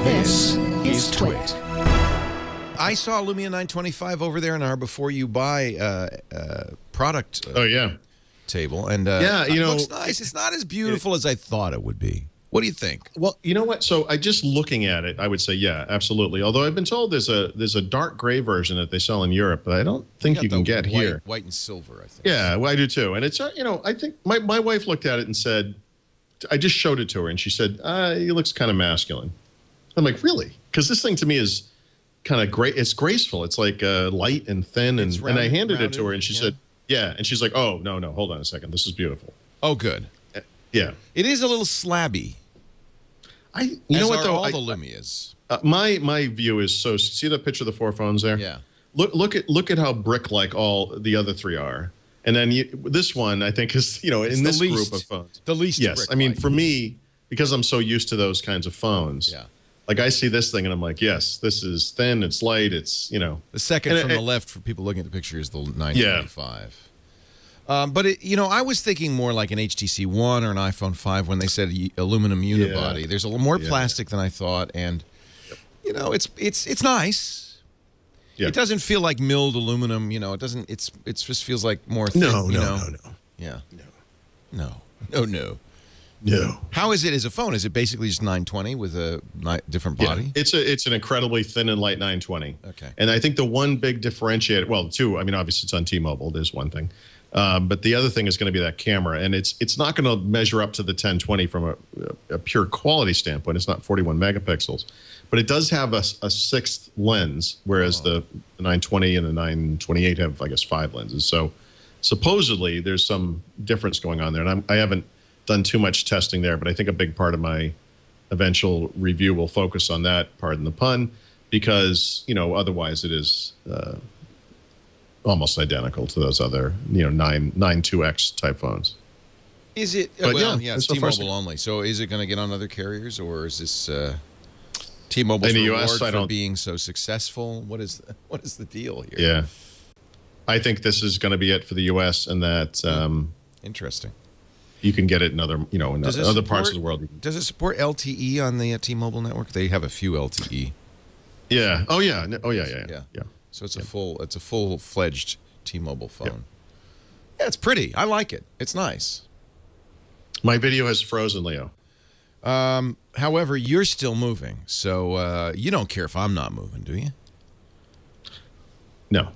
This is TWiT. I saw a Lumia 925 over there an hour before you buy product table. And yeah, it looks nice. It's not as beautiful as I thought it would be. What do you think? Well, you know what? So I just looking at it, I would say, yeah, absolutely. Although I've been told there's a dark gray version that they sell in Europe, but I don't think you can get here. White and silver, I think. Yeah, well, I do too. And it's, I think my wife looked at it and said, I just showed it to her and she said, it looks kind of masculine. I'm like, really? Because this thing to me is kind of great. It's graceful. It's like light and thin. And I handed it to her and she said, yeah. And she's like, oh, no, hold on a second. This is beautiful. Oh, good. Yeah. It is a little slabby. You know what though? All the Lumias. My view is so. See that picture of the four phones there? Yeah. Look at how brick-like all the other three are, and then this one I think is in this group of phones the least. Yes, I mean for me because I'm so used to those kinds of phones. Yeah. Like I see this thing and I'm like, yes, this is thin. It's light. It's The second from the left for people looking at the picture is the 925. But I was thinking more like an HTC One or an iPhone 5 when they said aluminum unibody. There's a little more plastic than I thought, and it's nice. Yeah. It doesn't feel like milled aluminum. It doesn't. It just feels like more thin. No. Yeah. No. How is it as a phone? Is it basically just 920 with a different body? Yeah. It's an incredibly thin and light 920. Okay. And I think the one big differentiator, well, two. I mean, obviously it's on T-Mobile. There's one thing. But the other thing is going to be that camera, and it's not going to measure up to the 1020 from a pure quality standpoint. It's not 41 megapixels, but it does have a sixth lens, whereas the 920 and the 928 have, I guess, 5 lenses. So supposedly there's some difference going on there, and I haven't done too much testing there, but I think a big part of my eventual review will focus on that, pardon the pun, because otherwise it is almost identical to those other 92X type phones. Is it? But it's T-Mobile only. So is it going to get on other carriers, or is this T-Mobile's reward for being so successful? What is the deal here? Yeah, I think this is going to be it for the U.S. and that interesting. You can get it in other other parts of the world. Does it support LTE on the T-Mobile network? They have a few LTE. Yeah. Oh yeah. Yeah. So it's a full-fledged T-Mobile phone. Yeah, it's pretty. I like it. It's nice. My video has frozen, Leo. However, you're still moving, so you don't care if I'm not moving, do you? No.